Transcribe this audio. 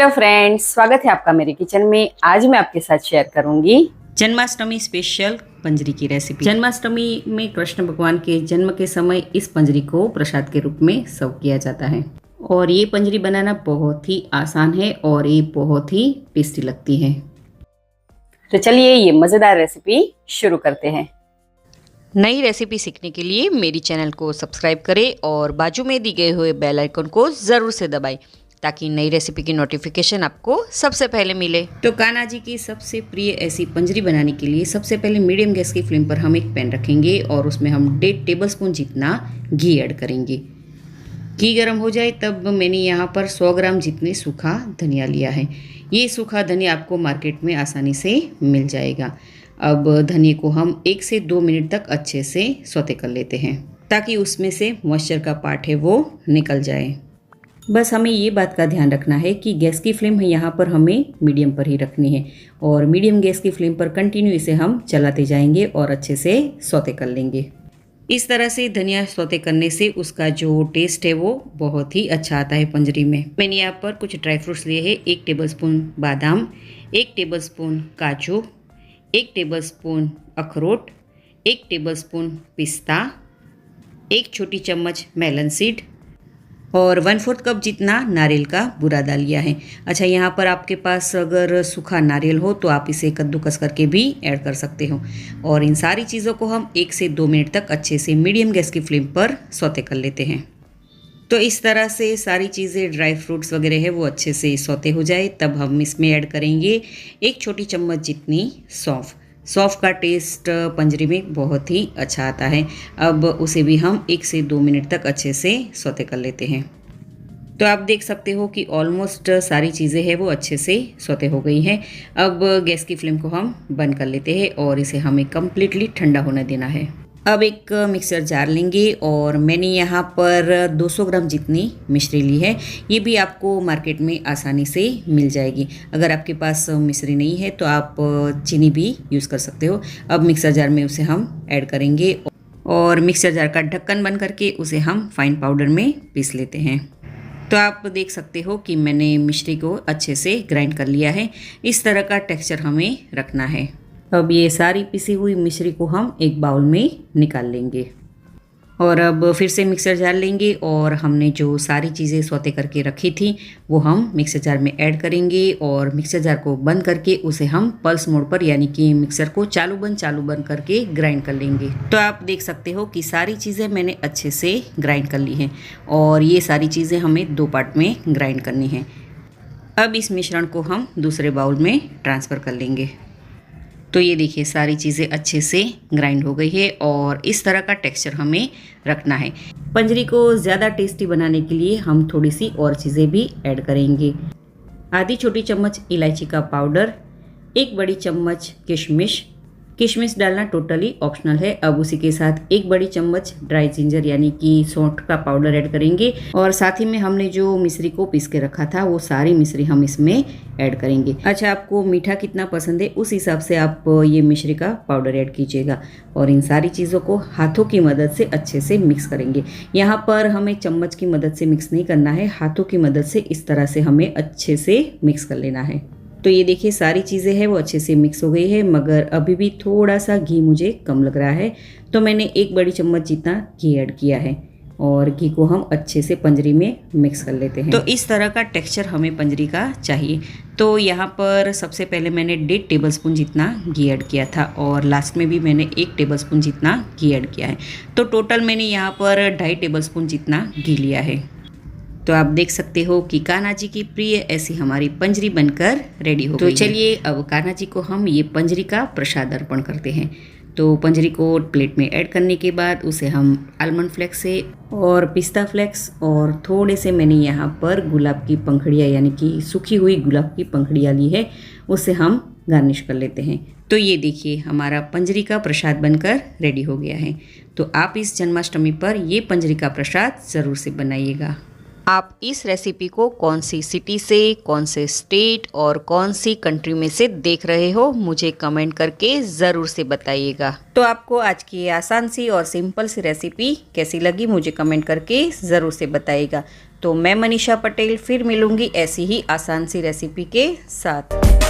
Hello friends, स्वागत है आपका मेरे किचन में। आज मैं आपके साथ शेयर करूंगी जन्माष्टमी स्पेशल पंजरी की रेसिपी। जन्माष्टमी में कृष्ण भगवान के जन्म के समय इस पंजरी को प्रसाद के रूप में सर्व किया जाता है और ये पंजरी बनाना बहुत ही आसान है और ये बहुत ही टेस्टी लगती है। तो चलिए ये मज़ेदार रेसिपी शुरू करते हैं। नई रेसिपी सीखने के लिए मेरी चैनल को सब्सक्राइब करें और बाजू में दी गए हुए बेल आइकन को ज़रूर से दबाएं ताकि नई रेसिपी की नोटिफिकेशन आपको सबसे पहले मिले। तो कान्हा जी की सबसे प्रिय ऐसी पंजरी बनाने के लिए सबसे पहले मीडियम गैस की फ्लेम पर हम एक पैन रखेंगे और उसमें हम 1.5 टेबलस्पून जितना घी ऐड करेंगे। घी गर्म हो जाए तब मैंने यहाँ पर 100 ग्राम जितने सूखा धनिया लिया है। ये सूखा धनिया आपको मार्केट में आसानी से मिल जाएगा। अब धनिए को हम 1 से 2 मिनट तक अच्छे से सौते कर लेते हैं ताकि उसमें से मॉइस्चर का पार्ट है वो निकल जाए। बस हमें ये बात का ध्यान रखना है कि गैस की फ्लेम है यहाँ पर हमें मीडियम पर ही रखनी है और मीडियम गैस की फ्लेम पर कंटिन्यू इसे हम चलाते जाएंगे और अच्छे से सौते कर लेंगे। इस तरह से धनिया सौते करने से उसका जो टेस्ट है वो बहुत ही अच्छा आता है पंजरी में। मैंने यहाँ पर कुछ ड्राई फ्रूट्स लिए हैं। 1 टेबलस्पून बादाम, 1 टेबलस्पून काजू, 1 टेबलस्पून अखरोट, 1 टेबलस्पून पिस्ता, 1 छोटी चम्मच मेलन सीड और 1/4 कप जितना नारियल का बुरादा लिया है। अच्छा, यहाँ पर आपके पास अगर सूखा नारियल हो तो आप इसे कद्दूकस करके भी ऐड कर सकते हो। और इन सारी चीज़ों को हम 1 से 2 मिनट तक अच्छे से मीडियम गैस की फ्लेम पर सौते कर लेते हैं। तो इस तरह से सारी चीज़ें ड्राई फ्रूट्स वगैरह है वो अच्छे से सौते हो जाए तब हम इसमें ऐड करेंगे 1 छोटी चम्मच जितनी सौंफ। सौंफ का टेस्ट पंजरी में बहुत ही अच्छा आता है। अब उसे भी हम 1 से 2 मिनट तक अच्छे से सौते कर लेते हैं। तो आप देख सकते हो कि ऑलमोस्ट सारी चीज़ें हैं वो अच्छे से सौते हो गई हैं। अब गैस की फ्लेम को हम बंद कर लेते हैं और इसे हमें कम्प्लीटली ठंडा होने देना है। अब एक मिक्सर जार लेंगे और मैंने यहाँ पर 200 ग्राम जितनी मिश्री ली है। ये भी आपको मार्केट में आसानी से मिल जाएगी। अगर आपके पास मिश्री नहीं है तो आप चीनी भी यूज़ कर सकते हो। अब मिक्सर जार में उसे हम ऐड करेंगे और मिक्सर जार का ढक्कन बंद करके उसे हम फाइन पाउडर में पीस लेते हैं। तो आप देख सकते हो कि मैंने मिश्री को अच्छे से ग्राइंड कर लिया है। इस तरह का टेक्सचर हमें रखना है। अब ये सारी पिसी हुई मिश्री को हम एक बाउल में निकाल लेंगे और अब फिर से मिक्सर जार लेंगे और हमने जो सारी चीज़ें सौते करके रखी थी वो हम मिक्सर जार में ऐड करेंगे और मिक्सर जार को बंद करके उसे हम पल्स मोड पर यानी कि मिक्सर को चालू बंद करके ग्राइंड कर लेंगे। तो आप देख सकते हो कि सारी चीज़ें मैंने अच्छे से ग्राइंड कर ली हैं और ये सारी चीज़ें हमें 2 पार्ट में ग्राइंड करनी है। अब इस मिश्रण को हम दूसरे बाउल में ट्रांसफ़र कर लेंगे। तो ये देखिए सारी चीज़ें अच्छे से ग्राइंड हो गई है और इस तरह का टेक्सचर हमें रखना है। पंजरी को ज़्यादा टेस्टी बनाने के लिए हम थोड़ी सी और चीज़ें भी ऐड करेंगे। आधी छोटी चम्मच इलायची का पाउडर, 1 बड़ी चम्मच किशमिश डालना टोटली ऑप्शनल है। अब उसी के साथ 1 बड़ी चम्मच ड्राई जिंजर यानी कि सौंठ का पाउडर ऐड करेंगे और साथ ही में हमने जो मिश्री को पीस के रखा था वो सारी मिश्री हम इसमें ऐड करेंगे। अच्छा, आपको मीठा कितना पसंद है उस हिसाब से आप ये मिश्री का पाउडर ऐड कीजिएगा और इन सारी चीज़ों को हाथों की मदद से अच्छे से मिक्स करेंगे। यहाँ पर हमें चम्मच की मदद से मिक्स नहीं करना है, हाथों की मदद से इस तरह से हमें अच्छे से मिक्स कर लेना है। तो ये देखिए सारी चीज़ें हैं वो अच्छे से मिक्स हो गई है मगर अभी भी थोड़ा सा घी मुझे कम लग रहा है तो मैंने 1 बड़ी चम्मच जितना घी ऐड किया है और घी को हम अच्छे से पंजरी में मिक्स कर लेते हैं। तो इस तरह का टेक्सचर हमें पंजरी का चाहिए। तो यहाँ पर सबसे पहले मैंने 1.5 टेबलस्पून जितना घी ऐड किया था और लास्ट में भी मैंने 1 टेबलस्पून जितना घी ऐड किया है। तो टोटल मैंने यहाँ पर 2.5 टेबलस्पून जितना घी लिया है। तो आप देख सकते हो कि कान्हा जी की प्रिय ऐसी हमारी पंजरी बनकर रेडी हो गई। तो चलिए अब कान्हा जी को हम ये पंजरी का प्रसाद अर्पण करते हैं। तो पंजरी को प्लेट में ऐड करने के बाद उसे हम आलमंड फ्लेक्स से और पिस्ता फ्लेक्स और थोड़े से मैंने यहाँ पर गुलाब की पंखड़ियाँ यानी कि सूखी हुई गुलाब की पंखड़ियाँ ली है, उसे हम गार्निश कर लेते हैं। तो ये देखिए हमारा पंजरी का प्रसाद बनकर रेडी हो गया है। तो आप इस जन्माष्टमी पर ये पंजरी का प्रसाद ज़रूर से बनाइएगा। आप इस रेसिपी को कौन सी सिटी से, कौन से स्टेट और कौन सी कंट्री में से देख रहे हो मुझे कमेंट करके ज़रूर से बताइएगा। तो आपको आज की ये आसान सी और सिंपल सी रेसिपी कैसी लगी मुझे कमेंट करके ज़रूर से बताइएगा। तो मैं मनीषा पटेल फिर मिलूंगी ऐसी ही आसान सी रेसिपी के साथ।